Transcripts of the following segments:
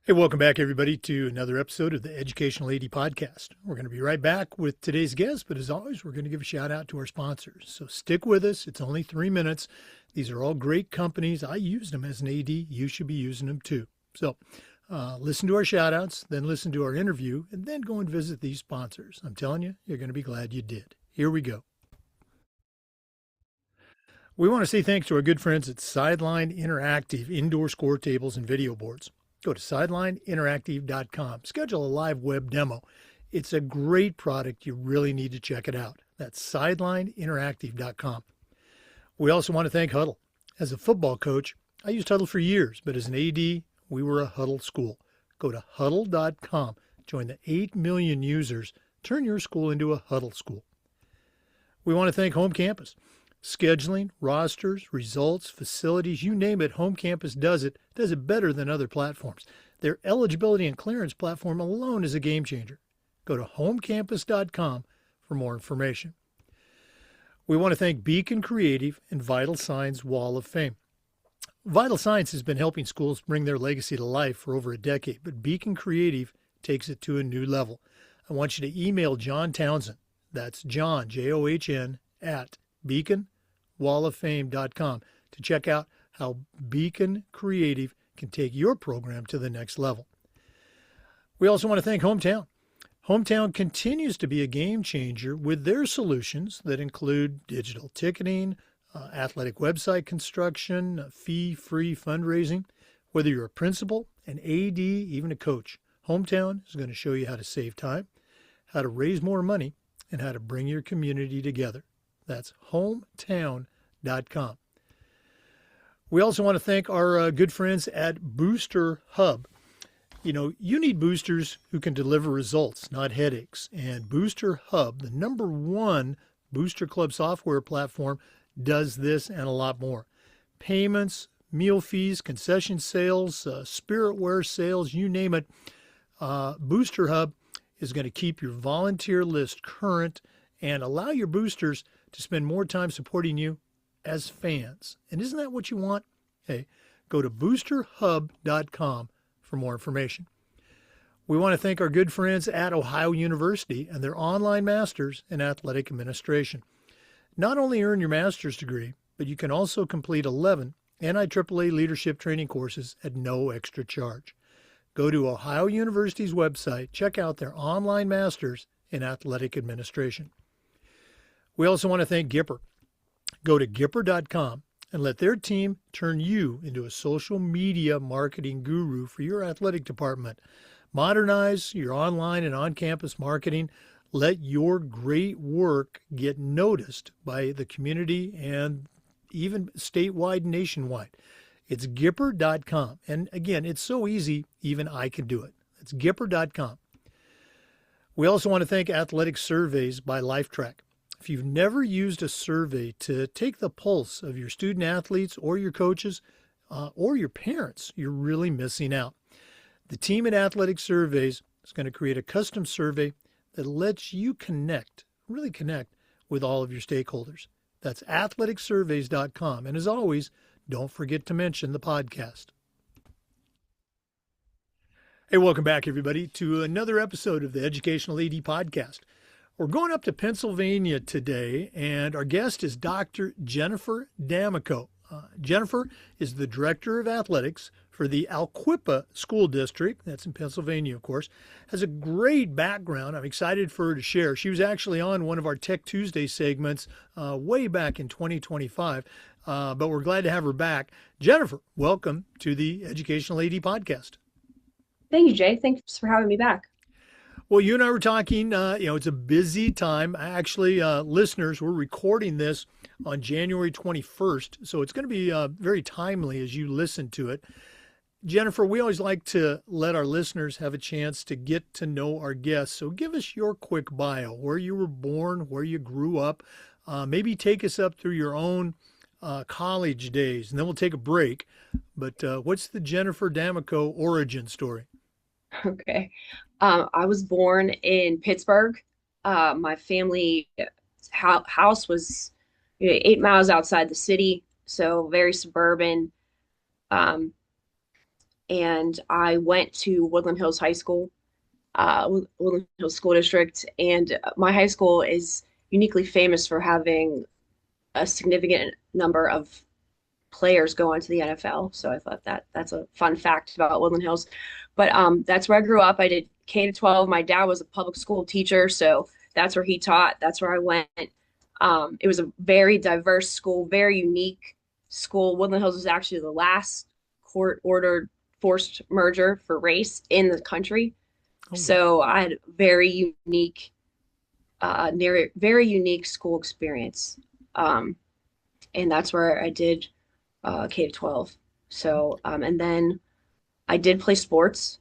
Hey, welcome back, everybody, to another episode of the Educational AD Podcast. We're going to be right back with today's guest, but as always, we're going to give a shout out to our sponsors. So stick with us. It's only 3 minutes. These are all great companies. I used them as an AD. You should be using them too. So listen to our shout outs, then listen to our interview, and then go and visit these sponsors. I'm telling you, you're going to be glad you did. Here we go. We want to say thanks to our good friends at Sideline Interactive Indoor Score Tables and Video Boards. Go to sidelineinteractive.com. Schedule a live web demo. It's a great product. You really need to check it out. That's sidelineinteractive.com. We also want to thank Huddle. As a football coach, I used Huddle for years, but as an AD, we were a Huddle school. Go to huddle.com. Join the 8 million users. Turn your school into a Huddle school. We want to thank Home Campus. Scheduling, rosters, results, facilities, you name it, Home Campus does it better than other platforms. Their eligibility and clearance platform alone is a game changer. Go to homecampus.com for more information. We want to thank Beacon Creative and Vital Signs Wall of Fame. Vital Signs has been helping schools bring their legacy to life for over a decade, but Beacon Creative takes it to a new level. I want you to email John Townsend. That's John, John, at beaconwalloffame.com to check out how Beacon Creative can take your program to the next level. We also want to thank Hometown. Hometown continues to be a game changer with their solutions that include digital ticketing, athletic website construction, fee-free fundraising. Whether you're a principal, an AD, even a coach, Hometown is going to show you how to save time, how to raise more money, and how to bring your community together. That's hometown.com. We also want to thank our good friends at Booster Hub. You know, you need boosters who can deliver results, not headaches. And Booster Hub, the #1 Booster Club software platform, does this and a lot more. Payments, meal fees, concession sales, spiritware sales, you name it. Booster Hub is going to keep your volunteer list current and allow your boosters to spend more time supporting you as fans. And isn't that what you want? Hey, go to boosterhub.com for more information. We want to thank our good friends at Ohio University and their online masters in athletic administration. Not only earn your master's degree, but you can also complete 11 NIAAA leadership training courses at no extra charge. Go to Ohio University's website, check out their online masters in athletic administration. We also want to thank Gipper. Go to Gipper.com and let their team turn you into a social media marketing guru for your athletic department. Modernize your online and on-campus marketing. Let your great work get noticed by the community and even statewide and nationwide. It's Gipper.com. And again, it's so easy, even I can do it. It's Gipper.com. We also want to thank Athletic Surveys by LifeTrack. If you've never used a survey to take the pulse of your student athletes or your coaches or your parents, you're really missing out. The team at Athletic Surveys is going to create a custom survey that lets you really connect with all of your stakeholders. That's athleticsurveys.com. And as always, don't forget to mention the podcast. Hey, welcome back, everybody, to another episode of the Educational AD Podcast. We're going up to Pennsylvania today, and our guest is Dr. Jennifer Damico. Jennifer is the Director of Athletics for the Aliquippa School District. That's in Pennsylvania, of course. Has a great background. I'm excited for her to share. She was actually on one of our Tech Tuesday segments way back in 2025, but we're glad to have her back. Jennifer, welcome to the Educational AD Podcast. Thank you, Jay. Thanks for having me back. Well, you and I were talking, it's a busy time. Actually, listeners, we're recording this on January 21st, so it's going to be very timely as you listen to it. Jennifer, we always like to let our listeners have a chance to get to know our guests. So give us your quick bio, where you were born, where you grew up. Maybe take us up through your own college days, and then we'll take a break. But what's the Jennifer Damico origin story? Okay. I was born in Pittsburgh. My family house was 8 miles outside the city, so very suburban. and I went to Woodland Hills High School, Woodland Hills School District, and my high school is uniquely famous for having a significant number of players go on to the NFL. So I thought that's a fun fact about Woodland Hills. But that's where I grew up. I did K to 12. My dad was a public school teacher, so that's where he taught. That's where I went. It was a very diverse school, very unique school. Woodland Hills was actually the last court-ordered forced merger for race in the country. Oh, wow. So I had very unique school experience. And that's where I did K to 12. So, and then I did play sports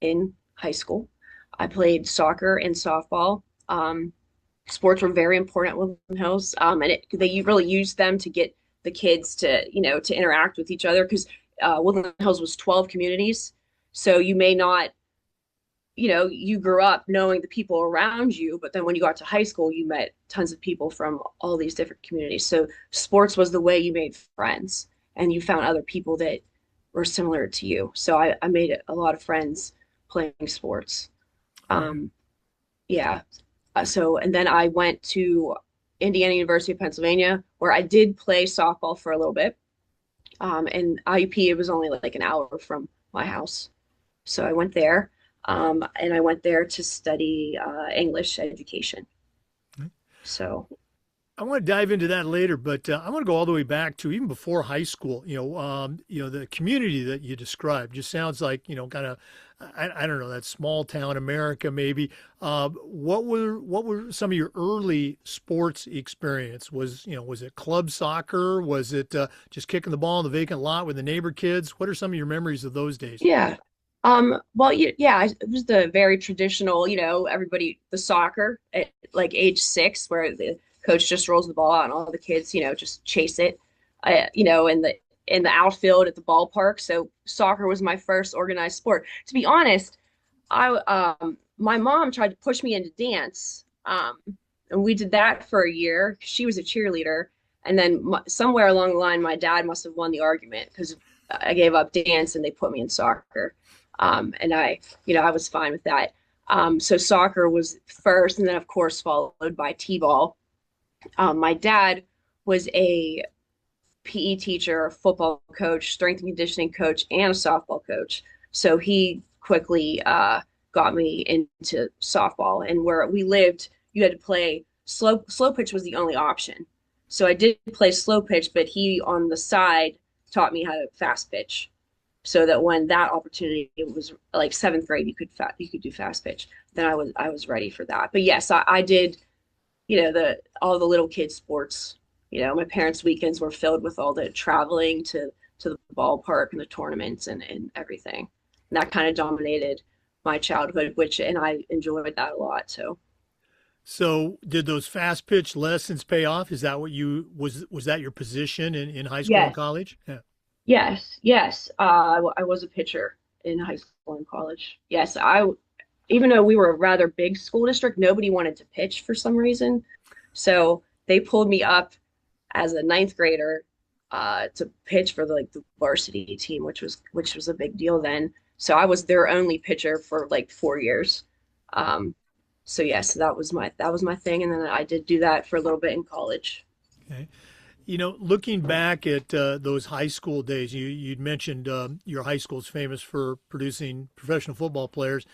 in high school. I played soccer and softball. Sports were very important at Woodland Hills, and they really used them to get the kids to, to interact with each other because Woodland Hills was 12 communities. So you may not, you grew up knowing the people around you, but then when you got to high school, you met tons of people from all these different communities. So sports was the way you made friends and you found other people that were similar to you. So I made a lot of friends playing sports. Right. Um, yeah. So, and then I went to Indiana University of Pennsylvania, where I did play softball for a little bit. And IUP, it was only like an hour from my house. So I went there. And I went there to study English education. So, I want to dive into that later, but I want to go all the way back to even before high school. The community that you described just sounds like, kind of, I don't know, that small town America maybe. What were some of your early sports experience? Was it club soccer? Was it just kicking the ball in the vacant lot with the neighbor kids? What are some of your memories of those days? yeah. Well, yeah, it was the very traditional, everybody, the soccer at like age 6, where the coach just rolls the ball out and all the kids, just chase it, in the outfield at the ballpark. So soccer was my first organized sport. To be honest, my mom tried to push me into dance, and we did that for a year. She was a cheerleader, and then somewhere along the line, my dad must have won the argument because I gave up dance and they put me in soccer. And I was fine with that. So soccer was first, and then of course followed by t-ball. My dad was a PE teacher, a football coach, strength and conditioning coach, and a softball coach. So he quickly got me into softball. And where we lived, you had to play slow pitch was the only option. So I did play slow pitch, but he on the side taught me how to fast pitch, so that when that opportunity, it was like 7th grade, you could do fast pitch. Then I was ready for that. But yes, I did, the all the little kids sports. My parents' weekends were filled with all the traveling to the ballpark and the tournaments and everything. And that kind of dominated my childhood, and I enjoyed that a lot. So did those fast pitch lessons pay off? Is that what was that your position in high school and Yes. college? Yeah. Yes, yes. I was a pitcher in high school and college. Yes, even though we were a rather big school district, nobody wanted to pitch for some reason. So they pulled me up as a ninth grader to pitch for the varsity team, which was a big deal then. So I was their only pitcher for like 4 years. Um, so yes, that was my thing, and then I did do that for a little bit in college. Okay. Looking back at those high school days, you'd mentioned your high school's famous for producing professional football players.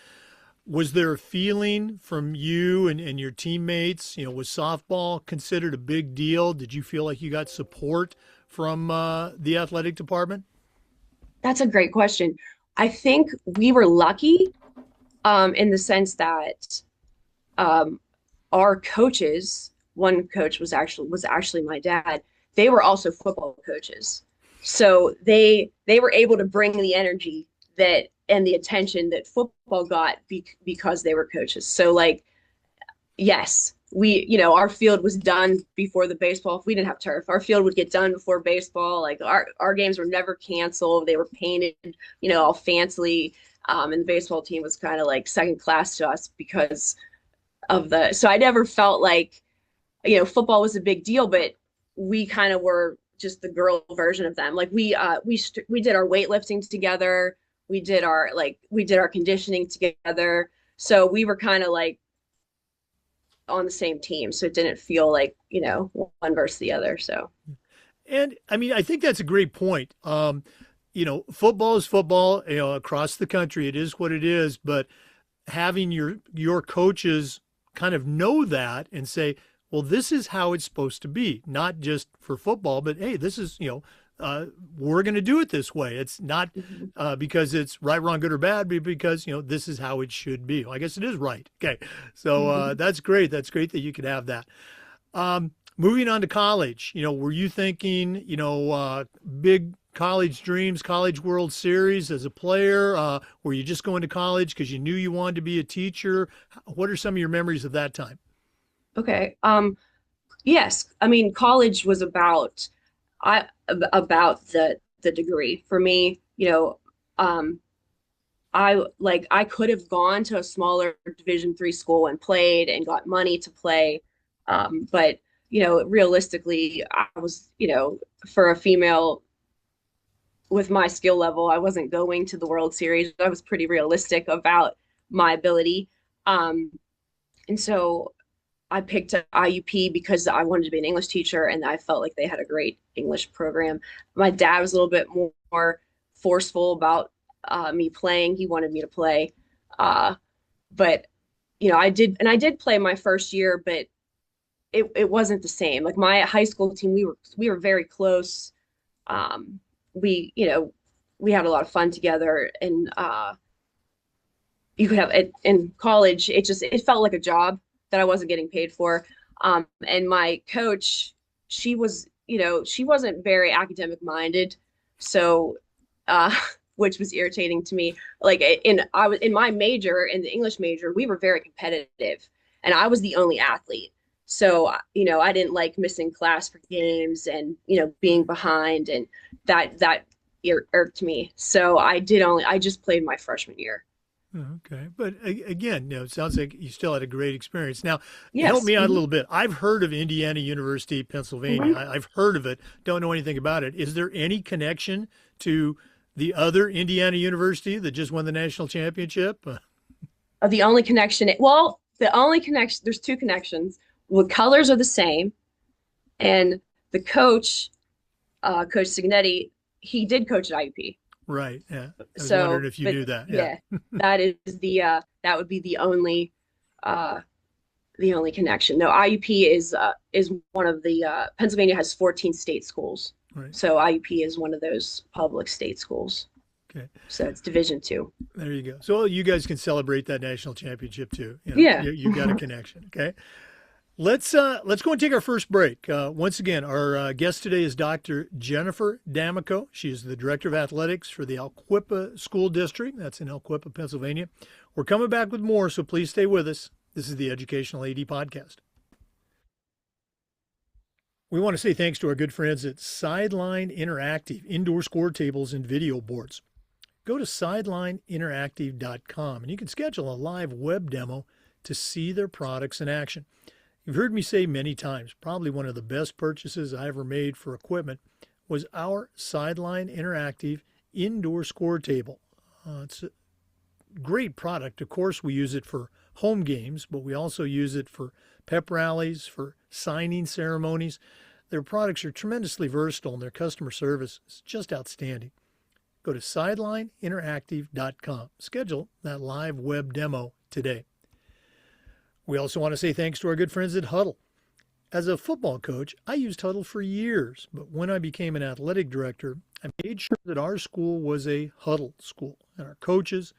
Was there a feeling from you and your teammates? Was softball considered a big deal? Did you feel like you got support from the athletic department? That's a great question. I think we were lucky in the sense that um, our coaches, one coach was actually my dad. They were also football coaches, so they were able to bring the energy that and the attention that football got because they were coaches. So like, yes, our field was done before the baseball. If we didn't have turf, our field would get done before baseball. Like our games were never canceled. They were painted, all fancily. And the baseball team was kind of like second class to us because so I never felt like, football was a big deal, but we kind of were just the girl version of them. Like we did our weightlifting together. we did our conditioning together. So we were kind of like on the same team. So it didn't feel like, one versus the other. So And I mean, I think that's a great point. Football is football, across the country. It is what it is, but having your coaches kind of know that and say, well, this is how it's supposed to be, not just for football, but hey, this is, we're going to do it this way. It's not mhm. because it's right, wrong, good, or bad, but because, this is how it should be. Well, I guess it is right. Okay. So that's great. That's great that you could have that. Moving on to college, were you thinking, big college dreams, college World Series as a player? Were you just going to college because you knew you wanted to be a teacher? What are some of your memories of that time? Okay. Yes. I mean, college was I about the degree for me. I could have gone to a smaller Division III school and played and got money to play, but realistically, I was for a female with my skill level, I wasn't going to the World Series. I was pretty realistic about my ability, and so I picked up IUP because I wanted to be an English teacher and I felt like they had a great English program. My dad was a little bit more forceful about me playing. He wanted me to play. But I did play my first year, but it wasn't the same. Like my high school team, we were very close. We, we had a lot of fun together, and you could have it in college. It felt like a job that I wasn't getting paid for. And my coach, she wasn't very academic minded, so uh, which was irritating to me. Like I was in my major, in the English major, we were very competitive, and I was the only athlete. So I didn't like missing class for games and being behind, and that irked me. So I just played my freshman year. Okay. But again, it sounds like you still had a great experience. Now, help Yes. me out a Hmm. little bit. I've heard of Indiana University, Pennsylvania. Hmm. I've heard of it, don't know anything about it. Is there any connection to the other Indiana University that just won the national championship? The only connection, there's two connections. The colors are the same, and the coach, Coach Signetti, he did coach at IUP. Right. Yeah. I was wondering So, if you but knew that. Yeah. yeah, that would be uh, the only connection. No, IUP is one of the Pennsylvania has 14 state schools, Right. so IUP is one of those public state schools. Okay. So it's Division II. There you go. So you guys can celebrate that national championship too. Yeah. You got a connection. Okay. Let's go and take our first break. Once again, our guest today is Dr. Jennifer Damico. She is the Director of Athletics for the Aliquippa School District. That's in Aliquippa, Pennsylvania. We're coming back with more, so please stay with us. This is the Educational AD Podcast. We want to say thanks to our good friends at Sideline Interactive, indoor score tables and video boards. Go to sidelineinteractive.com and you can schedule a live web demo to see their products in action. You've heard me say many times, probably one of the best purchases I ever made for equipment was our Sideline Interactive indoor score table. It's a great product. Of course, we use it for home games, but we also use it for pep rallies, for signing ceremonies. Their products are tremendously versatile and their customer service is just outstanding. Go to sidelineinteractive.com. Schedule that live web demo today. We also want to say thanks to our good friends at Huddle. As a football coach, I used Huddle for years, but when I became an athletic director, I made sure that our school was a Huddle school. And our coaches,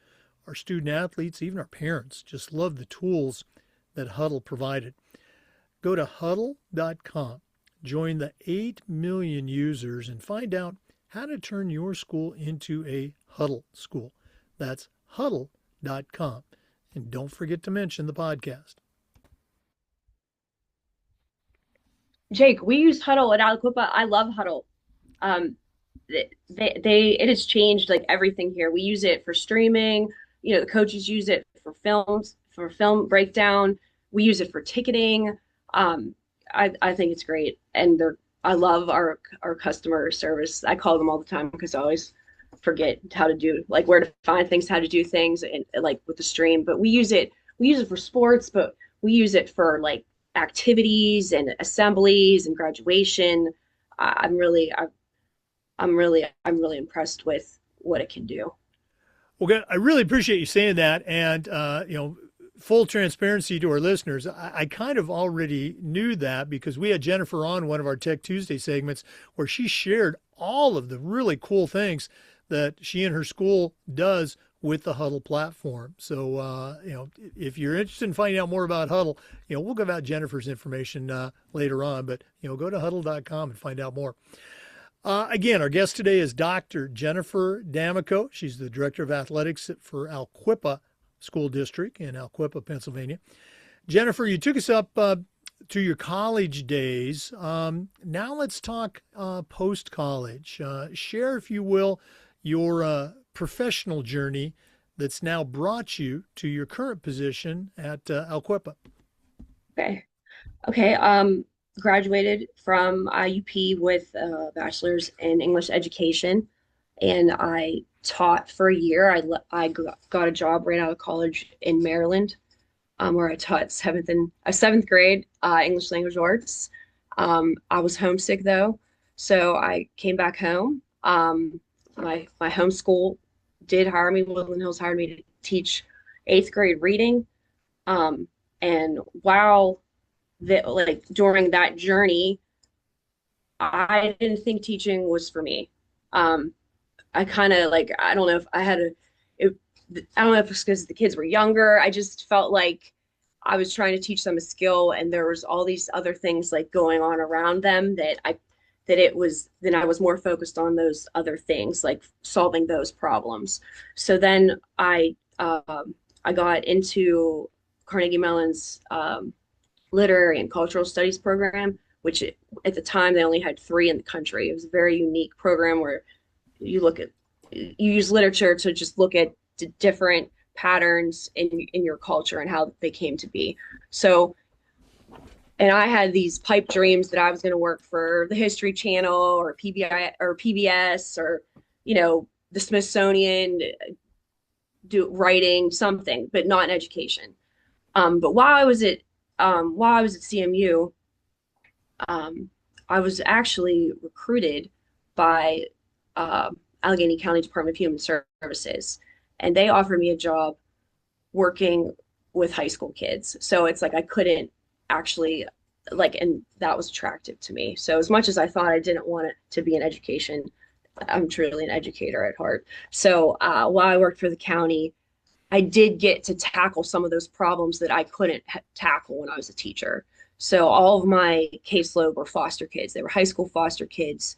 our student athletes, even our parents just loved the tools that Huddle provided. Go to huddle.com, join the 8 million users, and find out how to turn your school into a Huddle school. That's huddle.com. And don't forget to mention the podcast. Jake, we use Huddle at Aliquippa. I love Huddle. Um, it has changed like everything here. We use it for streaming. The coaches use it for film breakdown. We use it for ticketing. I think it's great, and I love our customer service. I call them all the time because I always forget how to do, like, where to find things, how to do things, and like with the stream. But we use it for sports, but we use it for like activities and assemblies and graduation. I'm really, I'm really impressed with what it can do. Well, good. I really appreciate you saying that. And, full transparency to our listeners, I kind of already knew that because we had Jennifer on one of our Tech Tuesday segments where she shared all of the really cool things that she and her school does with the Huddle platform. So, if you're interested in finding out more about Huddle, we'll give out Jennifer's information later on, but, go to huddle.com and find out more. Again, our guest today is Dr. Jennifer Damico. She's the Director of Athletics for Aliquippa School District in Aliquippa, Pennsylvania. Jennifer, you took us up to your college days. Now let's talk post-college. Share, if you will, your professional journey that's now brought you to your current position at Aliquippa. Okay. Okay. Graduated from IUP with a bachelor's in English education, and I taught for a year. I got a job right out of college in Maryland, where I taught seventh grade English language arts. I was homesick though, so I came back home. My home school did hire me. Woodland Hills hired me to teach eighth grade reading. And while that, like, during that journey, I didn't think teaching was for me. I kind of like, I don't know if I had it, I don't know if it's because the kids were younger. I just felt like I was trying to teach them a skill, and there was all these other things like going on around them then I was more focused on those other things, like solving those problems. So then I got into Carnegie Mellon's literary and cultural studies program, which at the time they only had three in the country. It was a very unique program where you use literature to just look at different patterns in your culture and how they came to be. So, and I had these pipe dreams that I was going to work for the History Channel or PBI or PBS or, the Smithsonian, do writing something, but not in education. But while I was at CMU, I was actually recruited by Allegheny County Department of Human Services, and they offered me a job working with high school kids. So it's like I couldn't actually and that was attractive to me. So as much as I thought I didn't want it to be in education, I'm truly an educator at heart. So while I worked for the county, I did get to tackle some of those problems that I couldn't tackle when I was a teacher. So all of my caseload were foster kids. They were high school foster kids,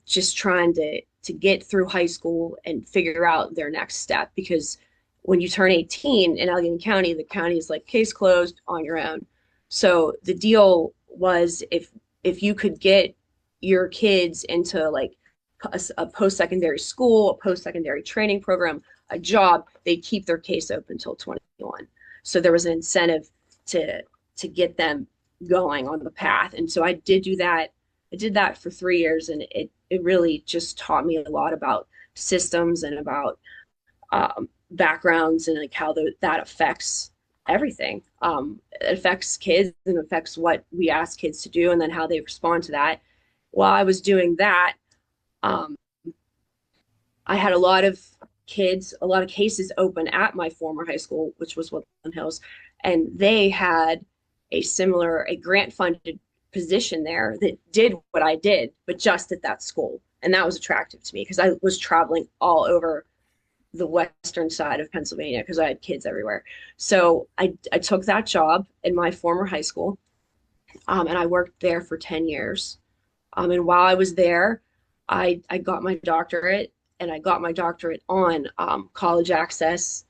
just trying to get through high school and figure out their next step. Because when you turn 18 in Allegheny County, the county is like case closed, on your own. So the deal was if you could get your kids into like a post-secondary school, a post-secondary training program, a job, they'd keep their case open until 21. So there was an incentive to get them going on the path. And so I did do that. I did that for 3 years, and it really just taught me a lot about systems and about backgrounds and like how that affects everything. It affects kids and affects what we ask kids to do and then how they respond to that. While I was doing that, I had a lot of cases open at my former high school, which was Woodland Hills, and they had a grant funded position there that did what I did, but just at that school. And that was attractive to me because I was traveling all over the western side of Pennsylvania because I had kids everywhere. So I took that job in my former high school, and I worked there for 10 years. And while I was there, I got my doctorate, and I got my doctorate on college access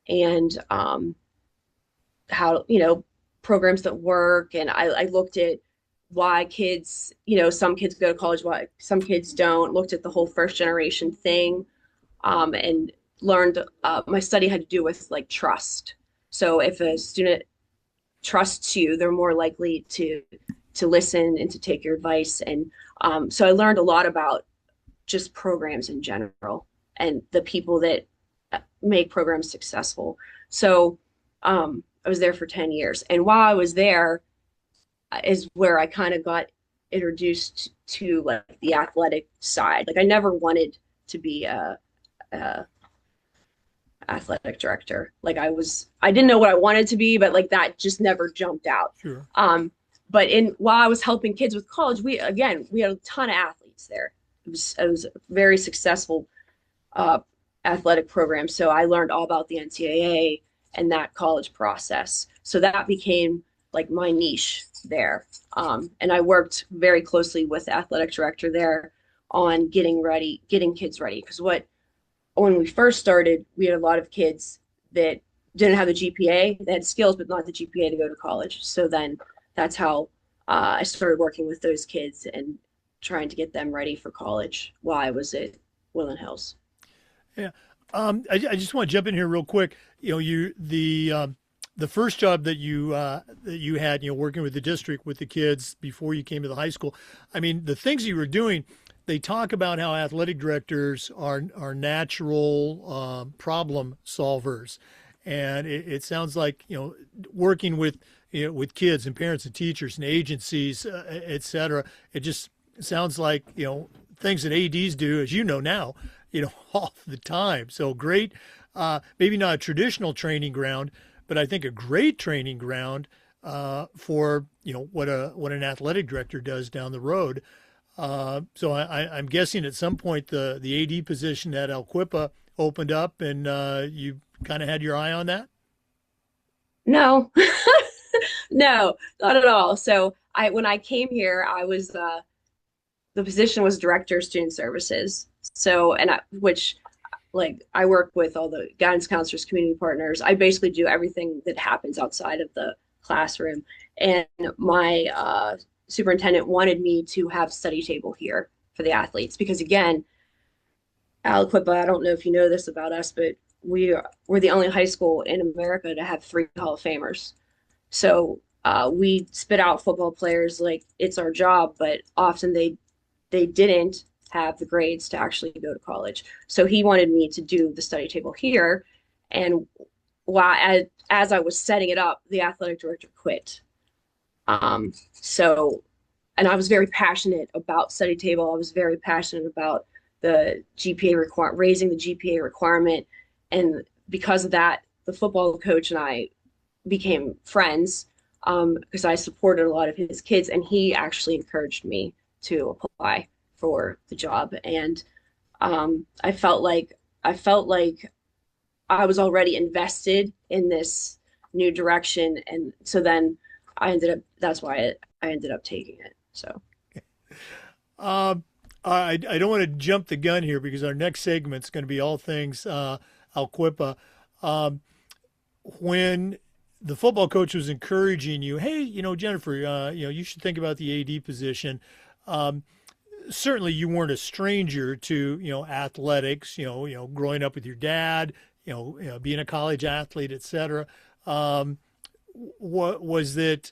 and how, programs that work. And I looked at why kids, some kids go to college, why some kids don't, looked at the whole first generation thing, and learned my study had to do with like trust. So if a student trusts you, they're more likely to listen and to take your advice. And so I learned a lot about just programs in general and the people that make programs successful. So I was there for 10 years. And while I was there is where I kind of got introduced to like the athletic side. Like I never wanted to be a athletic director. Like I didn't know what I wanted to be, but like that just never jumped out. Sure. But while I was helping kids with college, we had a ton of athletes there. It was a very successful uh, athletic program. So I learned all about the NCAA and that college process. So that became like my niche there. And I worked very closely with the athletic director there on getting kids ready. Because when we first started, we had a lot of kids that didn't have the GPA. They had skills, but not the GPA to go to college. So then that's how I started working with those kids and trying to get them ready for college while I was at Woodland Hills. Yeah. I just want to jump in here real quick. You know, the first job that you had, you know, working with the district with the kids before you came to the high school. I mean, the things you were doing, they talk about how athletic directors are natural problem solvers, and it sounds like, you know, working with, you know, with kids and parents and teachers and agencies, et cetera. It just sounds like, you know, things that ADs do, as you know now, you know, all the time. So great, maybe not a traditional training ground, but I think a great training ground for, you know, what an athletic director does down the road. So I'm guessing at some point the AD position at Aliquippa opened up, and you kind of had your eye on that. No, no, not at all. So when I came here, I was the position was director of student services. So which like I work with all the guidance counselors, community partners. I basically do everything that happens outside of the classroom. And my superintendent wanted me to have study table here for the athletes because again, Aliquippa, I don't know if you know this about us, but we're the only high school in America to have three Hall of Famers. So we spit out football players like it's our job, but often they didn't have the grades to actually go to college. So he wanted me to do the study table here. And as I was setting it up, the athletic director quit. So, and I was very passionate about study table. I was very passionate about the raising the GPA requirement. And because of that, the football coach and I became friends because I supported a lot of his kids, and he actually encouraged me to apply for the job. And I felt like I was already invested in this new direction, and so then that's why I ended up taking it. So I don't want to jump the gun here because our next segment is going to be all things Aliquippa. When the football coach was encouraging you, hey, you know, Jennifer, you know, you should think about the AD position. Certainly, you weren't a stranger to, you know, athletics. You know, growing up with your dad, you know, being a college athlete, et cetera. What was it?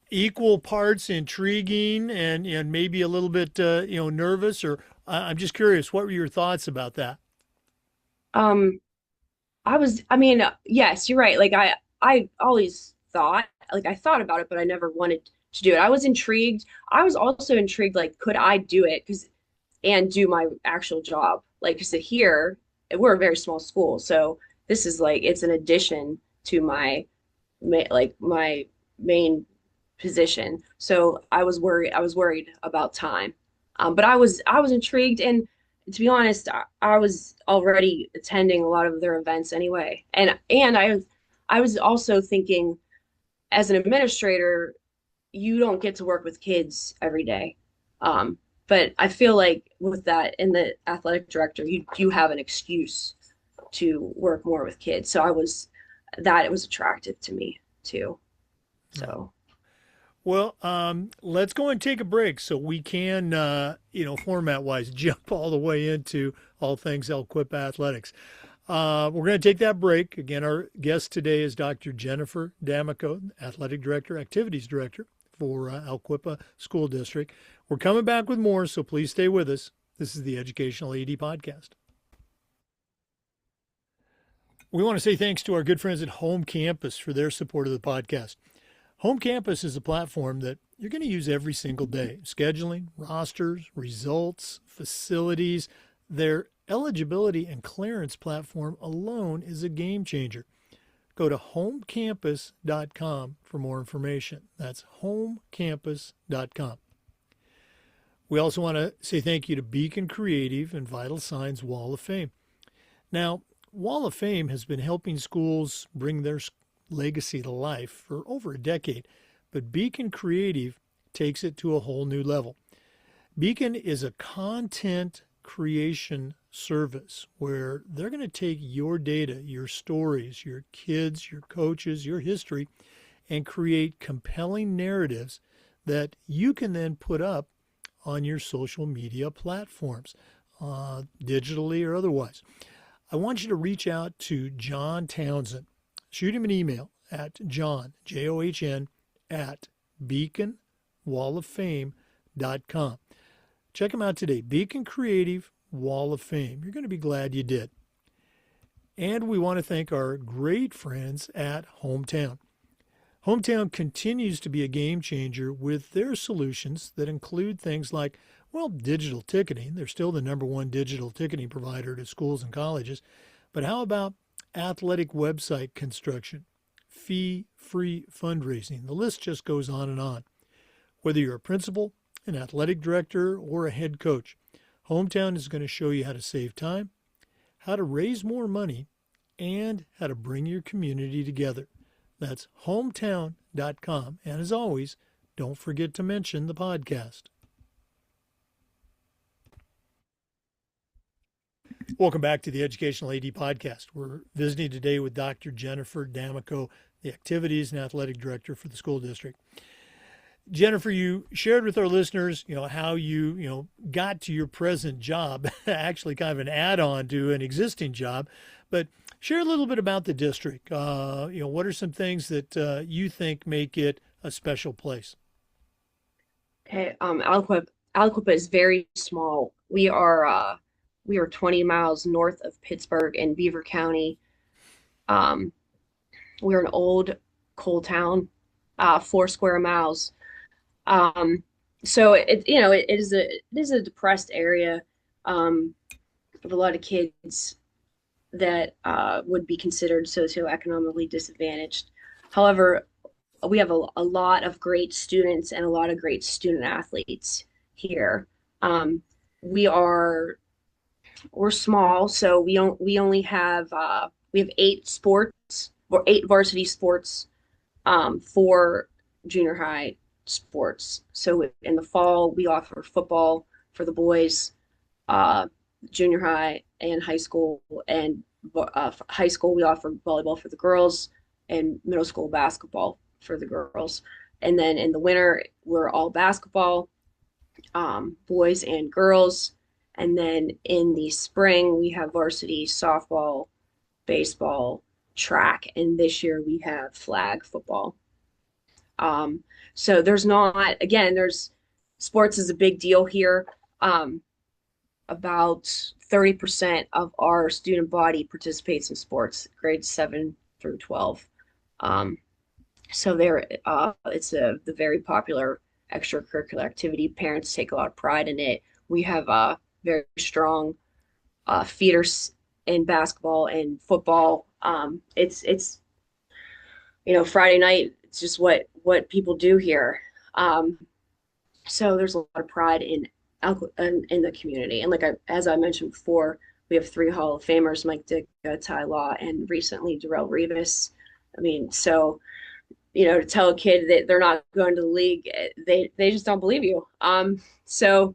Equal parts intriguing and maybe a little bit you know, nervous, or I'm just curious, what were your thoughts about that? um, I mean, yes, you're right. Like I always thought, like I thought about it, but I never wanted to do it. I was intrigued. I was also intrigued, like, could I do it? And do my actual job? Like, because here, we're a very small school. So this is like, it's an addition to my main position. So I was worried about time. But I was intrigued. And to be honest, I was already attending a lot of their events anyway. And I was also thinking as an administrator, you don't get to work with kids every day. But I feel like with that in the athletic director, you have an excuse to work more with kids. So it was attractive to me too. So Well, let's go and take a break so we can, you know, format wise, jump all the way into all things Aliquippa athletics. We're going to take that break. Again, our guest today is Dr. Jennifer Damico, Athletic Director, Activities Director for Aliquippa School District. We're coming back with more, so please stay with us. This is the Educational AD Podcast. We want to say thanks to our good friends at Home Campus for their support of the podcast. Home Campus is a platform that you're going to use every single day. Scheduling, rosters, results, facilities, their eligibility and clearance platform alone is a game changer. Go to homecampus.com for more information. That's homecampus.com. We also want to say thank you to Beacon Creative and Vital Signs Wall of Fame. Now, Wall of Fame has been helping schools bring their legacy to life for over a decade, but Beacon Creative takes it to a whole new level. Beacon is a content creation service where they're going to take your data, your stories, your kids, your coaches, your history, and create compelling narratives that you can then put up on your social media platforms, digitally or otherwise. I want you to reach out to John Townsend. Shoot him an email at John, John, at beaconwalloffame.com. Check him out today, Beacon Creative Wall of Fame. You're going to be glad you did. And we want to thank our great friends at Hometown. Hometown continues to be a game changer with their solutions that include things like, well, digital ticketing. They're still the number one digital ticketing provider to schools and colleges. But how about athletic website construction, fee-free fundraising? The list just goes on and on. Whether you're a principal, an athletic director, or a head coach, Hometown is going to show you how to save time, how to raise more money, and how to bring your community together. That's hometown.com. And as always, don't forget to mention the podcast. Welcome back to the Educational AD Podcast. We're visiting today with Dr. Jennifer Damico, the Activities and Athletic Director for the school district. Jennifer, you shared with our listeners, how you, got to your present job, actually kind of an add-on to an existing job, but share a little bit about the district. What are some things that you think make it a special place? Okay, Aliquippa is very small. We are 20 miles north of Pittsburgh in Beaver County. We're an old coal town, 4 square miles. So it is a depressed area of a lot of kids that would be considered socioeconomically disadvantaged. However, we have a lot of great students and a lot of great student athletes here. We're small, so we only have we have 8 sports or 8 varsity sports, 4 junior high sports. So in the fall, we offer football for the boys, junior high and high school, and high school we offer volleyball for the girls, and middle school basketball for the girls. And then in the winter, we're all basketball, boys and girls. And then in the spring, we have varsity softball, baseball, track, and this year we have flag football. So there's sports is a big deal here. About 30% of our student body participates in sports, grades 7 through 12. So it's the very popular extracurricular activity. Parents take a lot of pride in it. We have very strong feeders in basketball and football. It's Friday night. It's just what people do here. So there's a lot of pride in the community. And as I mentioned before, we have 3 Hall of Famers, Mike Dick, Ty Law, and recently Darrell Revis. To tell a kid that they're not going to the league, they just don't believe you. So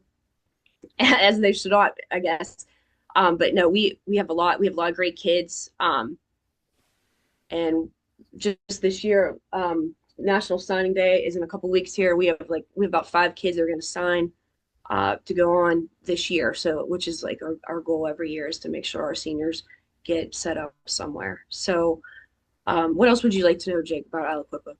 as they should not, I guess. But no, we have a lot of great kids. And just this year, National Signing Day is in a couple weeks here. We have about 5 kids that are going to sign to go on this year. So, which is our goal every year is to make sure our seniors get set up somewhere. So, what else would you like to know, Jake, about Aliquippa?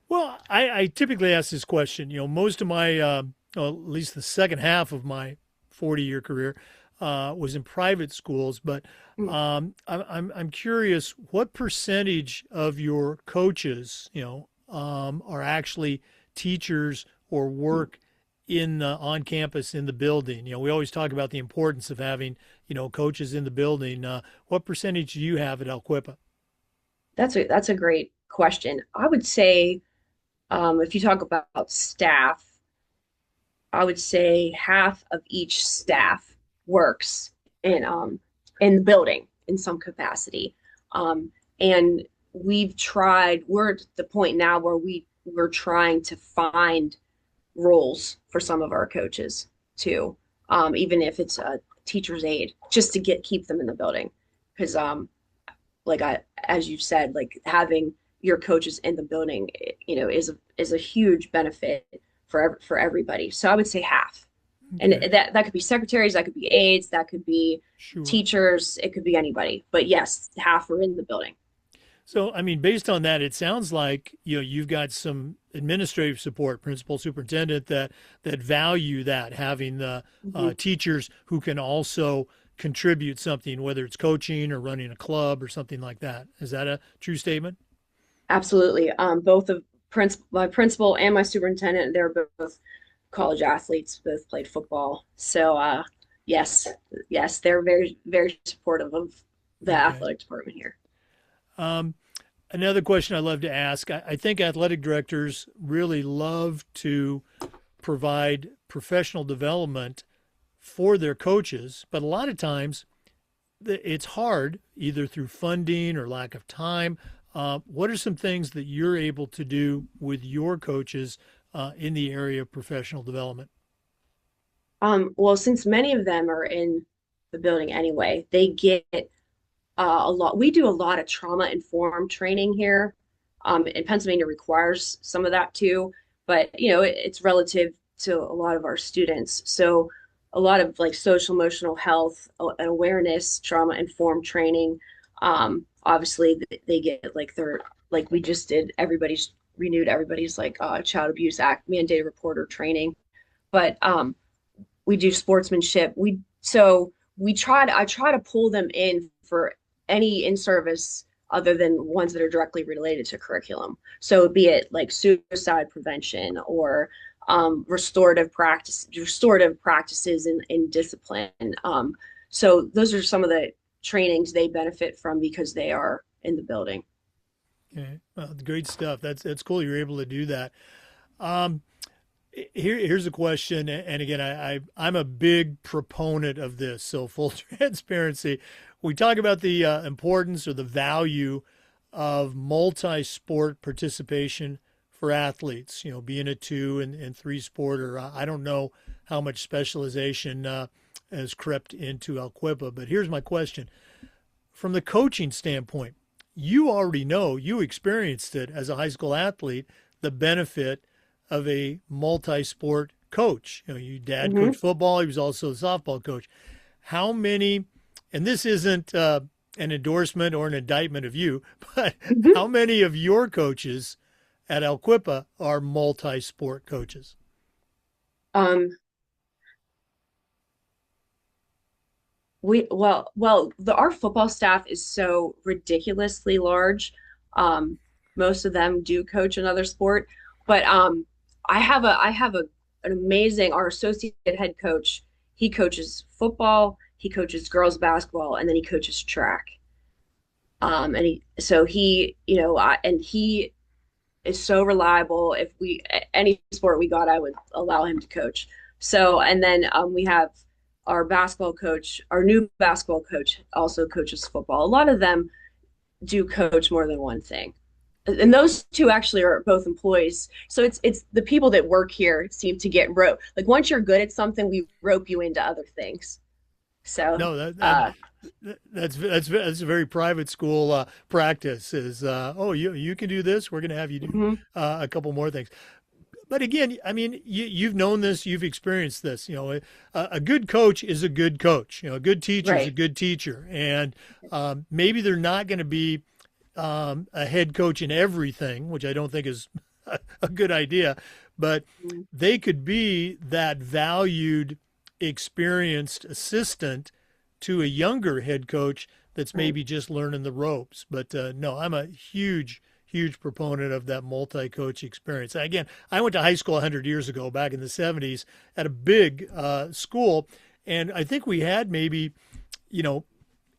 Well, I typically ask this question. Most of my, at least the second half of my 40-year career was in private schools. But Mm. I'm curious, what percentage of your coaches, are actually teachers or work in on campus in the building? We always talk about the importance of having, coaches in the building. What percentage do you have at Aliquippa? That's a great question. I would say if you talk about staff, I would say half of each staff works in the building in some capacity. And we're at the point now where we're trying to find roles for some of our coaches too, even if it's a teacher's aide, just to keep them in the building. Because like as you said, like having your coaches in the building, is a huge benefit for everybody. So I would say half. And Okay, that could be secretaries, that could be aides, that could be sure. teachers, it could be anybody. But yes, half are in the building. So, I mean, based on that, it sounds like you've got some administrative support, principal, superintendent that value that having the Mhm. teachers who can also contribute something, whether it's coaching or running a club or something like that. Is that a true statement? Absolutely. Both of my principal and my superintendent, they're both college athletes, both played football. So yes, yes, they're very, very supportive of the Okay. athletic department here. Um, Another question I love to ask, I think athletic directors really love to provide professional development for their coaches, but a lot of times it's hard either through funding or lack of time. What are some things that you're able to do with your coaches in the area of professional development? Well, since many of them are in the building anyway, they get a lot. We do a lot of trauma informed training here. And Pennsylvania requires some of that too, but it's relative to a lot of our students. So a lot of like social emotional health and awareness, trauma informed training. Obviously they get like their like we just did everybody's renewed everybody's like Child Abuse Act mandated reporter training. But we do sportsmanship. I try to pull them in for any in service other than ones that are directly related to curriculum. So be it like suicide prevention or restorative practices in discipline. So those are some of the trainings they benefit from because they are in the building. Okay, great stuff. That's cool. You're able to do that. Um, here's a question, and again, I'm a big proponent of this. So full transparency, we talk about the importance or the value of multi-sport participation for athletes. Being a two and three sport, or I don't know how much specialization has crept into Alquippa. But here's my question: from the coaching standpoint, you already know, you experienced it as a high school athlete, the benefit of a multi-sport coach. Your dad Mm-hmm. coached football. He was also a softball coach. How many, and this isn't an endorsement or an indictment of you, but Mm-hmm. how many of your coaches at Aliquippa are multi-sport coaches? Um, our football staff is so ridiculously large. Um, Most of them do coach another sport, but I have an amazing our associate head coach. He coaches football, he coaches girls basketball, and then he coaches track. And he is so reliable. If we any sport we got, I would allow him to coach. So, and then we have our basketball coach, our new basketball coach also coaches football. A lot of them do coach more than one thing. And those two actually are both employees. So it's the people that work here seem to get rope. Like once you're good at something, we rope you into other things. So No, that's a very private school practice. Is you can do this. We're going to have you do mhm, a couple more things. But again, I mean, you've known this, you've experienced this. A good coach is a good coach. A good teacher is a right. good teacher, and maybe they're not going to be a head coach in everything, which I don't think is a good idea. But Mhm. they could be that valued experienced assistant to a younger head coach that's Right. maybe just learning the ropes. But no, I'm a huge proponent of that multi-coach experience. Again, I went to high school 100 years ago, back in the 70s, at a big school, and I think we had maybe, you know,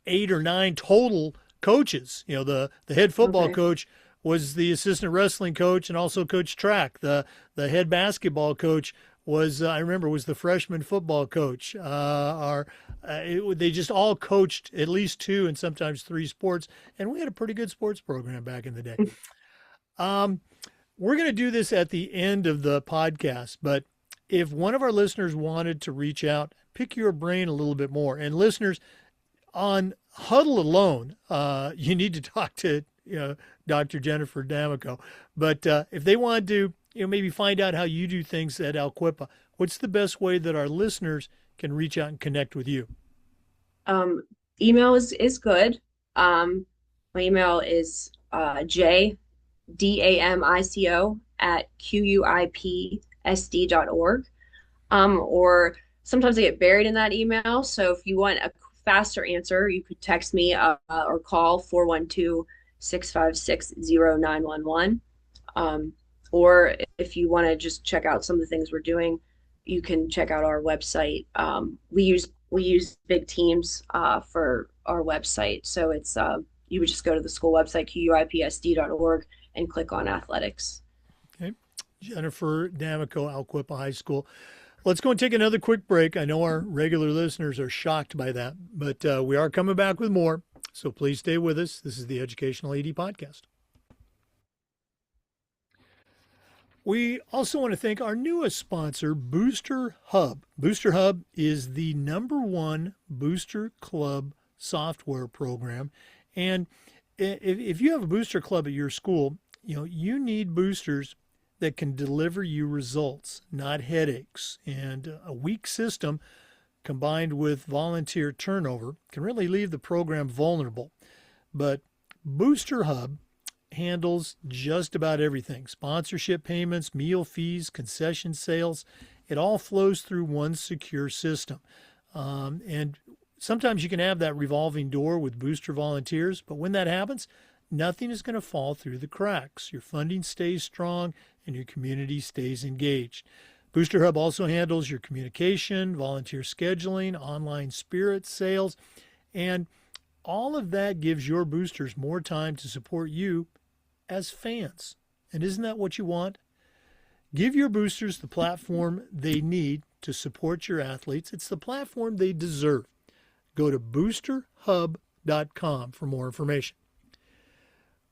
8 or 9 total coaches. You know, the head football Okay. coach was the assistant wrestling coach and also coached track. The head basketball coach was I remember was the freshman football coach. They just all coached at least 2 and sometimes 3 sports, and we had a pretty good sports program back in the day. Um, we're going to do this at the end of the podcast, but if one of our listeners wanted to reach out, pick your brain a little bit more, and listeners, on Huddle alone, you need to talk to Dr. Jennifer Damico. But if they want to, maybe find out how you do things at Aliquippa, what's the best way that our listeners can reach out and connect with you? Um, Email is good. My email is jdamico at quipsd.org. Or sometimes I get buried in that email. So if you want a faster answer, you could text me or call 412-656-0911. Um, or if you want to just check out some of the things we're doing, you can check out our website. We use big teams for our website. So it's you would just go to the school website, quipsd.org, and click on athletics. Okay. Jennifer Damico, Aliquippa High School. Let's go and take another quick break. I know our regular listeners are shocked by that, but we are coming back with more. So please stay with us. This is the Educational AD Podcast. We also want to thank our newest sponsor, Booster Hub. Booster Hub is the #1 booster club software program. And if you have a booster club at your school, you need boosters that can deliver you results, not headaches. And a weak system combined with volunteer turnover can really leave the program vulnerable. But Booster Hub handles just about everything: sponsorship payments, meal fees, concession sales. It all flows through one secure system. And sometimes you can have that revolving door with booster volunteers, but when that happens, nothing is going to fall through the cracks. Your funding stays strong and your community stays engaged. Booster Hub also handles your communication, volunteer scheduling, online spirit sales, and all of that gives your boosters more time to support you as fans. And isn't that what you want? Give your boosters the platform they need to support your athletes. It's the platform they deserve. Go to boosterhub.com for more information.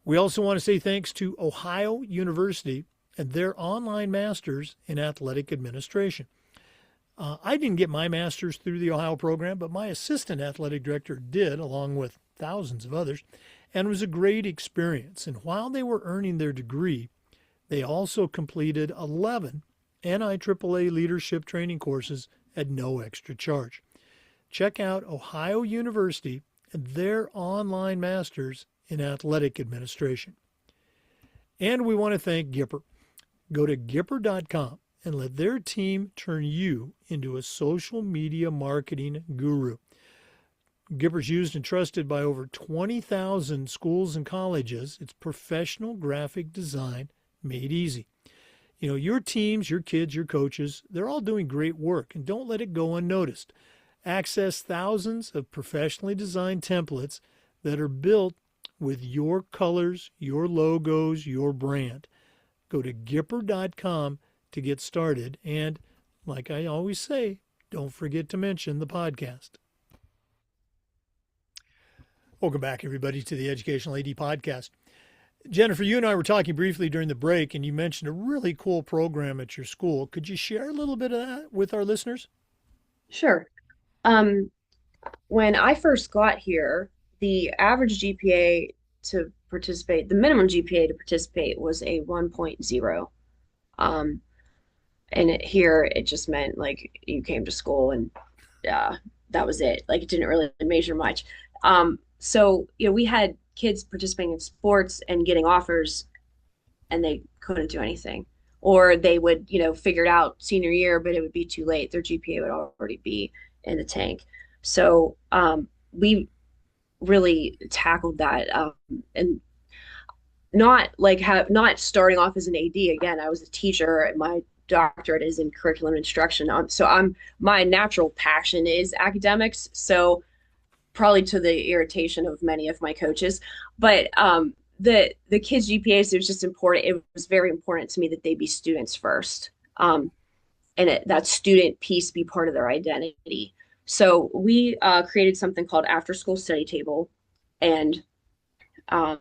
We also want to say thanks to Ohio University and their online masters in athletic administration. I didn't get my master's through the Ohio program, but my assistant athletic director did, along with thousands of others, and it was a great experience. And while they were earning their degree, they also completed 11 NIAAA leadership training courses at no extra charge. Check out Ohio University and their online masters in athletic administration. And we want to thank Gipper. Go to Gipper.com and let their team turn you into a social media marketing guru. Gipper's used and trusted by over 20,000 schools and colleges. It's professional graphic design made easy. Your teams, your kids, your coaches, they're all doing great work, and don't let it go unnoticed. Access thousands of professionally designed templates that are built with your colors, your logos, your brand. Go to Gipper.com to get started. And like I always say, don't forget to mention the podcast. Welcome back, everybody, to the Educational AD Podcast. Jennifer, you and I were talking briefly during the break, and you mentioned a really cool program at your school. Could you share a little bit of that with our listeners? Sure. When I first got here, the average GPA to participate, the minimum GPA to participate was a 1.0. And here it just meant like you came to school and that was it. Like it didn't really measure much. So we had kids participating in sports and getting offers, and they couldn't do anything. or they would, figure it out senior year, but it would be too late. Their GPA would already be in the tank. So we really tackled that, and not starting off as an AD again. I was a teacher, and my doctorate is in curriculum instruction. So my natural passion is academics. So probably to the irritation of many of my coaches, but the kids' GPAs, it was just important. It was very important to me that they be students first, and that student piece be part of their identity. So we created something called After School Study Table, and um,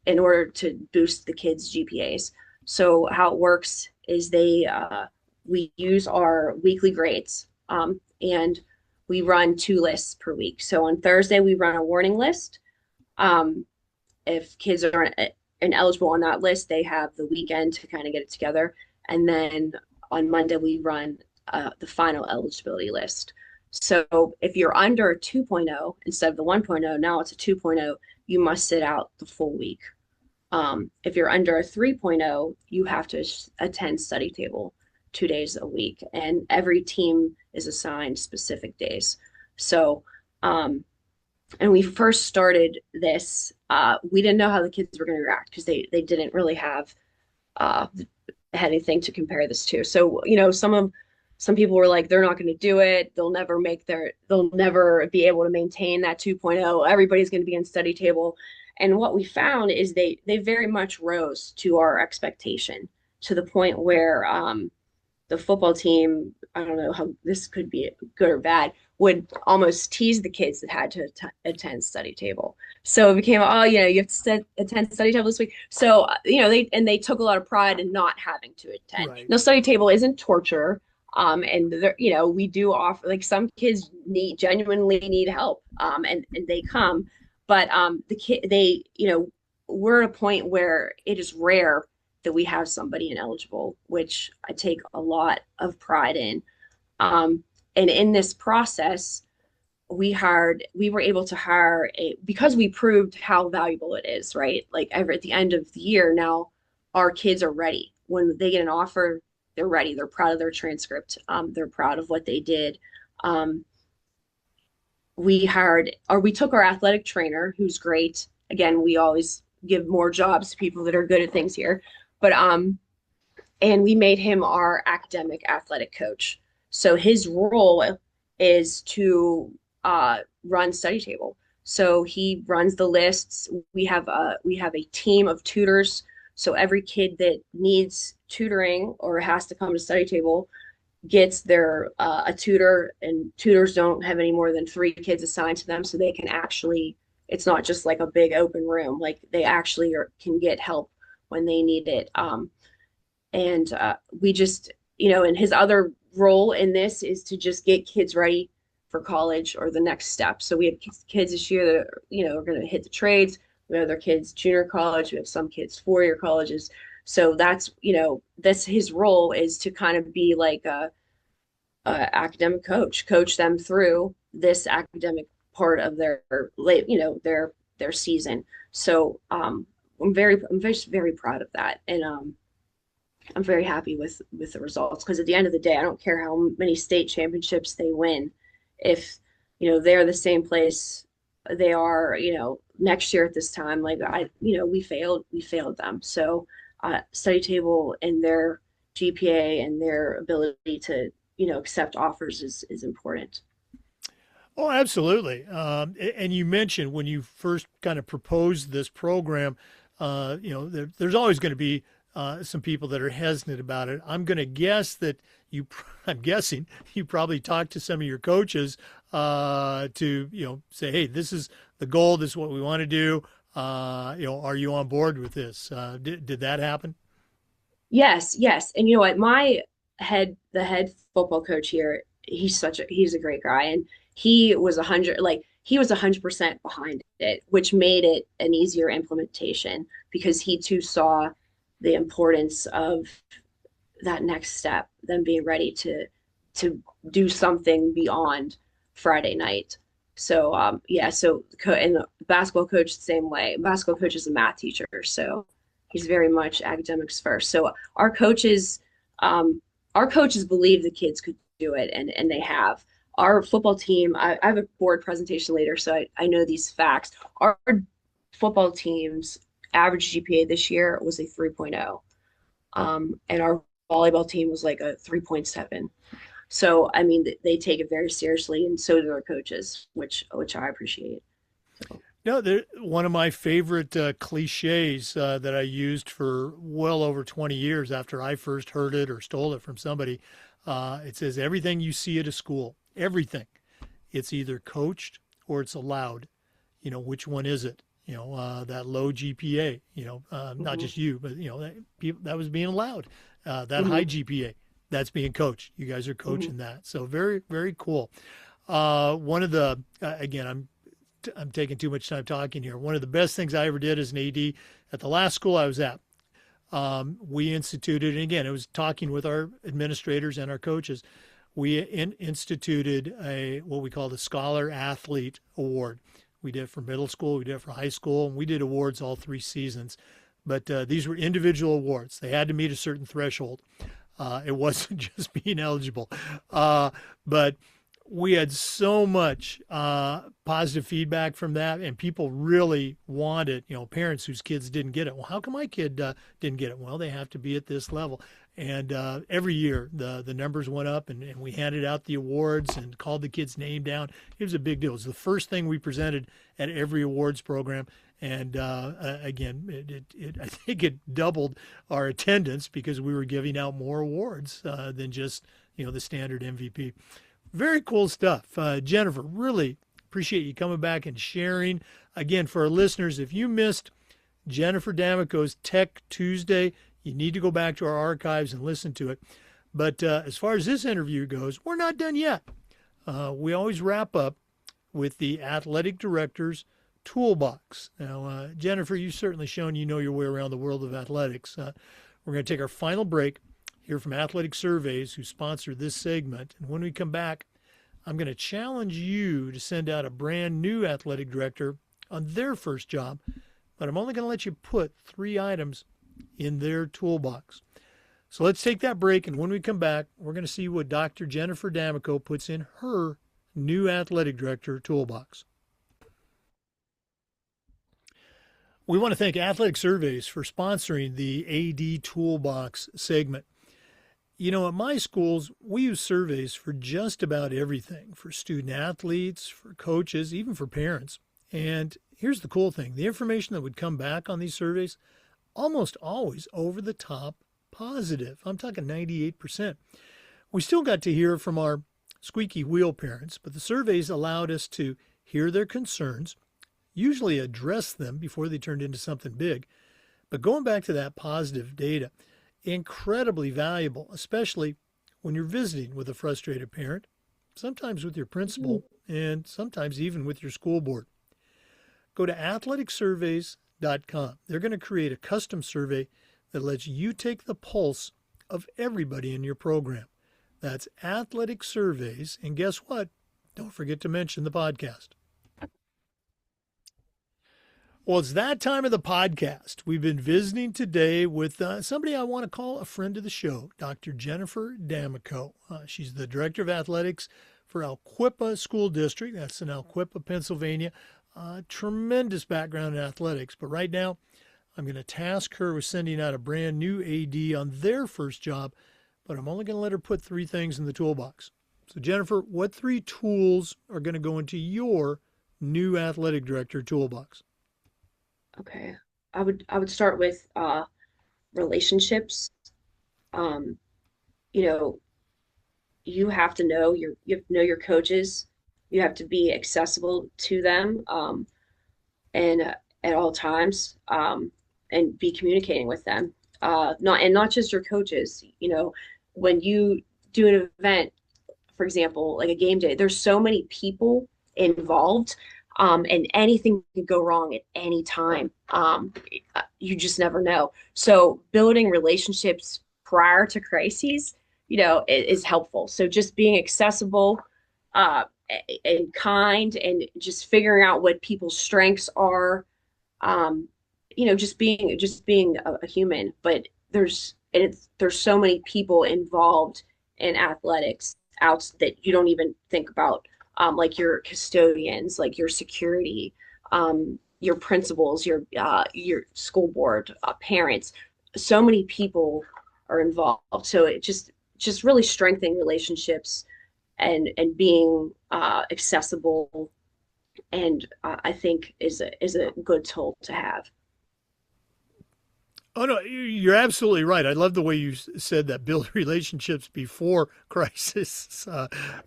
in order to boost the kids' GPAs. So how it works is we use our weekly grades, and we run 2 lists per week. So on Thursday we run a warning list. Um, if kids aren't ineligible on that list, they have the weekend to kind of get it together. And then on Monday we run the final eligibility list. So if you're under a 2.0 instead of the 1.0, now it's a 2.0, you must sit out the full week. If you're under a 3.0, you have to attend study table 2 days a week, and every team is assigned specific days. So, and we first started this, we didn't know how the kids were going to react because they didn't really have uh, anything to compare this to. So, some people were like, they're not going to do it. They'll never be able to maintain that 2.0. Everybody's going to be in study table. And what we found is they very much rose to our expectation, to the point where the football team, I don't know how this could be good or bad, would almost tease the kids that had to attend study table. So it became, oh, you have to attend study table this week. So, they took a lot of pride in not having to attend. Right. Now, study table isn't torture. And we do offer, like, some kids genuinely need help, and they come, but we're at a point where it is rare that we have somebody ineligible, which I take a lot of pride in. And in this process, we were able to hire because we proved how valuable it is, right? Like, at the end of the year, now our kids are ready. When they get an offer, they're ready. They're proud of their transcript. They're proud of what they did. We took our athletic trainer, who's great. Again, we always give more jobs to people that are good at things here. But and we made him our academic athletic coach. So his role is to run study table. So he runs the lists. We have a team of tutors. So every kid that needs tutoring or has to come to study table gets their a tutor, and tutors don't have any more than 3 kids assigned to them, so they can actually, it's not just like a big open room, like they actually can get help when they need it. And we just, and his other role in this is to just get kids ready for college or the next step. So we have kids this year that are going to hit the trades. We have other kids junior college. We have some kids 4-year colleges. So that's his role, is to kind of be like a academic coach them through this academic part of their their season. So I'm just very proud of that, and I'm very happy with the results, because at the end of the day, I don't care how many state championships they win, if they're the same place they are next year at this time. Like, we failed them. So study table and their GPA and their ability to accept offers is important. Oh, absolutely. And you mentioned when you first kind of proposed this program, there's always going to be some people that are hesitant about it. I'm going to guess that I'm guessing you probably talked to some of your coaches to say, hey, this is the goal. This is what we want to do. Are you on board with this? Did that happen? Yes, yes. And you know what? The head football coach here, he's a great guy, and he was 100% behind it, which made it an easier implementation, because he too saw the importance of that next step, them being ready to do something beyond Friday night. So and the basketball coach the same way. Basketball coach is a math teacher, so he's very much academics first. So our coaches Um, our coaches believe the kids could do it, and they have. Our football team, I have a board presentation later, so I know these facts. Our football team's average GPA this year was a 3.0, and our volleyball team was like a 3.7. So, I mean, they take it very seriously, and so do our coaches, which I appreciate. So, No, one of my favorite cliches that I used for well over 20 years after I first heard it or stole it from somebody. It says, everything you see at a school, everything, it's either coached or it's allowed. Which one is it? That low GPA, not mhm, just you, but, that was being allowed. That high mhm, GPA, that's being coached. You guys are mhm. coaching that. So very, very cool. One of again, I'm taking too much time talking here. One of the best things I ever did as an AD at the last school I was at, we instituted, and again, it was talking with our administrators and our coaches. We instituted what we call the Scholar Athlete Award. We did it for middle school, we did it for high school, and we did awards all 3 seasons. But these were individual awards. They had to meet a certain threshold. It wasn't just being eligible. But we had so much positive feedback from that, and people really wanted, parents whose kids didn't get it. Well, how come my kid didn't get it? Well, they have to be at this level. And every year the numbers went up, and we handed out the awards and called the kid's name down. It was a big deal. It was the first thing we presented at every awards program. And again, I think it doubled our attendance because we were giving out more awards than just the standard MVP. Very cool stuff. Jennifer, really appreciate you coming back and sharing. Again, for our listeners, if you missed Jennifer Damico's Tech Tuesday, you need to go back to our archives and listen to it. But as far as this interview goes, we're not done yet. We always wrap up with the athletic director's toolbox. Now, Jennifer, you've certainly shown you know your way around the world of athletics. We're going to take our final break, hear from Athletic Surveys, who sponsor this segment. And when we come back, I'm going to challenge you to send out a brand new athletic director on their first job, but I'm only going to let you put 3 items in their toolbox. So let's take that break, and when we come back, we're going to see what Dr. Jennifer D'Amico puts in her new athletic director toolbox. We want to thank Athletic Surveys for sponsoring the AD Toolbox segment. At my schools, we use surveys for just about everything, for student athletes, for coaches, even for parents. And here's the cool thing, the information that would come back on these surveys, almost always over the top positive. I'm talking 98%. We still got to hear from our squeaky wheel parents, but the surveys allowed us to hear their concerns, usually address them before they turned into something big. But going back to that positive data, incredibly valuable, especially when you're visiting with a frustrated parent, sometimes with your principal, and sometimes even with your school board. Go to athleticsurveys.com. They're going to create a custom survey that lets you take the pulse of everybody in your program. That's Athletic Surveys. And guess what? Don't forget to mention the podcast. Well, it's that time of the podcast. We've been visiting today with somebody I want to call a friend of the show, Dr. Jennifer D'Amico. She's the Director of Athletics for Aliquippa School District. That's in Aliquippa, Pennsylvania. Tremendous background in athletics. But right now, I'm going to task her with sending out a brand new AD on their first job, but I'm only going to let her put 3 things in the toolbox. So, Jennifer, what 3 tools are going to go into your new athletic director toolbox? Okay. I would start with relationships. Um, you know, you have to know your coaches. You have to be accessible to them, and at all times, and be communicating with them. Not just your coaches. When you do an event, for example, like a game day, there's so many people involved, and anything could go wrong at any time. You just never know. So building relationships prior to crises, is helpful. So just being accessible, uh, and kind, and just figuring out what people's strengths are. Um, just being a human, but there's so many people involved in athletics out that you don't even think about, like your custodians, like your security, your principals, your school board, parents. So many people are involved, so it just really strengthening relationships and being accessible, and I think is a good tool to have. Oh no, you're absolutely right. I love the way you said that. Build relationships before crisis,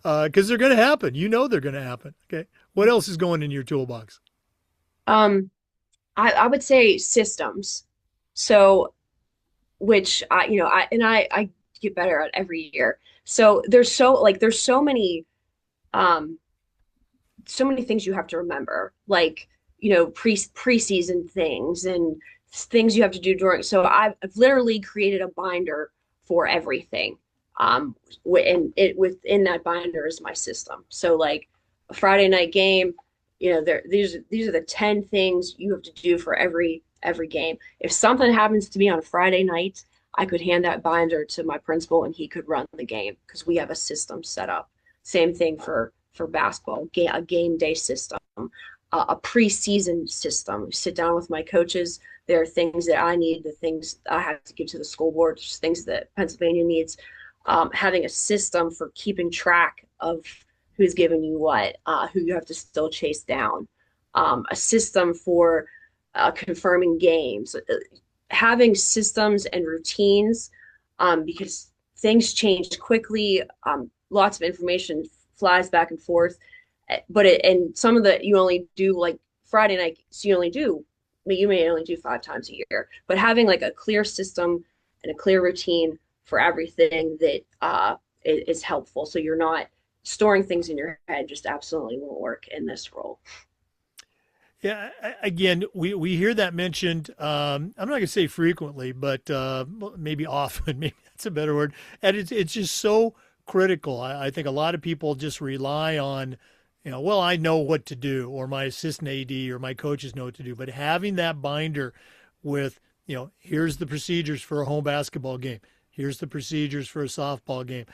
because they're going to happen. You know they're going to happen. Okay, what else is going in your toolbox? Um, I would say systems. So, which I get better at every year. So there's um so many things you have to remember, like preseason things and things you have to do during. So I've literally created a binder for everything. And it within that binder is my system. So like a Friday night game, these are the 10 things you have to do for every game. If something happens to me on a Friday night, I could hand that binder to my principal and he could run the game because we have a system set up. Same thing for basketball, a game day system, a preseason system. Sit down with my coaches. There are things that I need, the things I have to give to the school board, things that Pennsylvania needs. Having a system for keeping track of who's giving you what, who you have to still chase down, a system for confirming games, having systems and routines, because things change quickly. Lots of information flies back and forth, and some of the you only do like Friday night, so you may only do 5 times a year. But having like a clear system and a clear routine for everything that is helpful, so you're not storing things in your head just absolutely won't work in this role. Yeah, again, we hear that mentioned. I'm not going to say frequently, but maybe often. Maybe that's a better word. And it's just so critical. I think a lot of people just rely on, well, I know what to do, or my assistant AD or my coaches know what to do. But having that binder with, here's the procedures for a home basketball game. Here's the procedures for a softball game.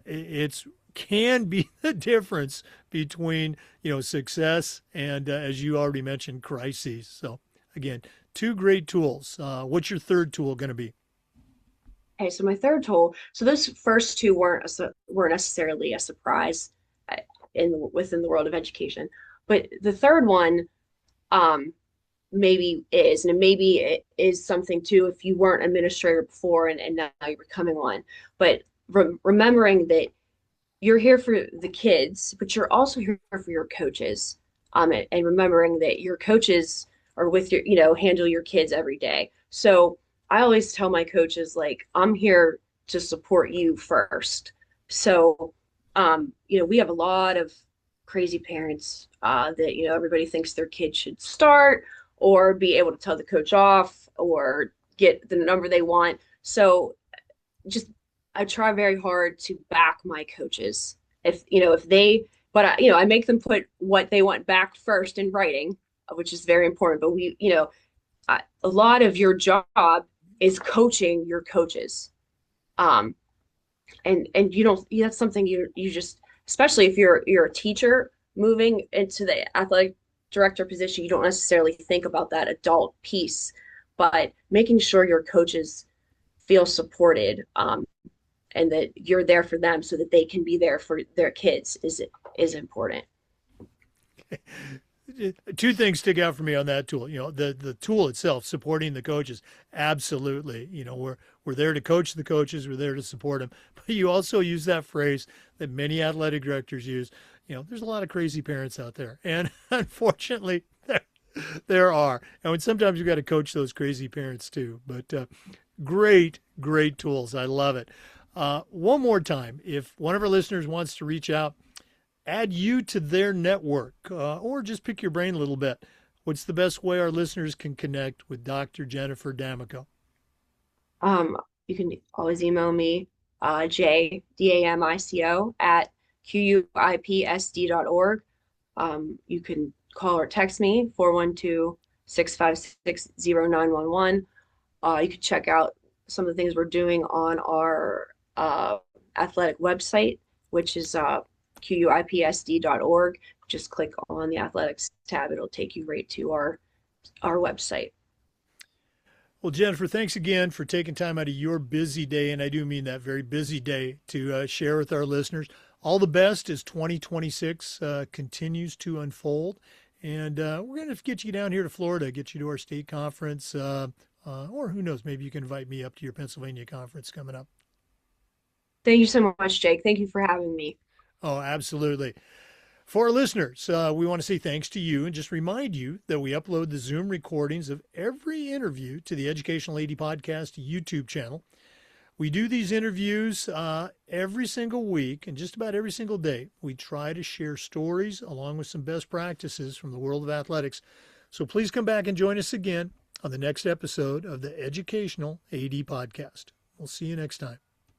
It's can be the difference between success and as you already mentioned, crises. So again, two great tools. What's your third tool going to be? Okay, so my third tool. So those first two weren't necessarily a surprise within the world of education, but the third one, um, maybe is, and maybe it is something too if you weren't administrator before and now you're becoming one. But remembering that you're here for the kids, but you're also here for your coaches. And remembering that your coaches are with handle your kids every day. So I always tell my coaches, like, I'm here to support you first. So, we have a lot of crazy parents that, everybody thinks their kid should start or be able to tell the coach off or get the number they want. So just I try very hard to back my coaches. If they, but I make them put what they want back first in writing, which is very important. But a lot of your job is coaching your coaches. Um, and you don't, that's something you just, especially if you're a teacher moving into the athletic director position, you don't necessarily think about that adult piece, but making sure your coaches feel supported, and that you're there for them so that they can be there for their kids is important. Two things stick out for me on that tool. The tool itself, supporting the coaches, absolutely. We're there to coach the coaches. We're there to support them. But you also use that phrase that many athletic directors use. There's a lot of crazy parents out there, and unfortunately, there are. And sometimes you got to coach those crazy parents too. But great, great tools. I love it. One more time, if one of our listeners wants to reach out, add you to their network, or just pick your brain a little bit, what's the best way our listeners can connect with Dr. Jennifer Damico? You can always email me, jdamico at quipsd.org. You can call or text me, 412-656-0911. You can check out some of the things we're doing on our athletic website, which is quipsd.org. Just click on the athletics tab. It'll take you right to our website. Well, Jennifer, thanks again for taking time out of your busy day, and I do mean that very busy day, to share with our listeners. All the best as 2026 continues to unfold. And we're going to get you down here to Florida, get you to our state conference, or who knows, maybe you can invite me up to your Pennsylvania conference coming up. Thank you so much, Jake. Thank you for having me. Oh, absolutely. For our listeners, we want to say thanks to you and just remind you that we upload the Zoom recordings of every interview to the Educational AD Podcast YouTube channel. We do these interviews every single week, and just about every single day, we try to share stories along with some best practices from the world of athletics. So please come back and join us again on the next episode of the Educational AD Podcast. We'll see you next time.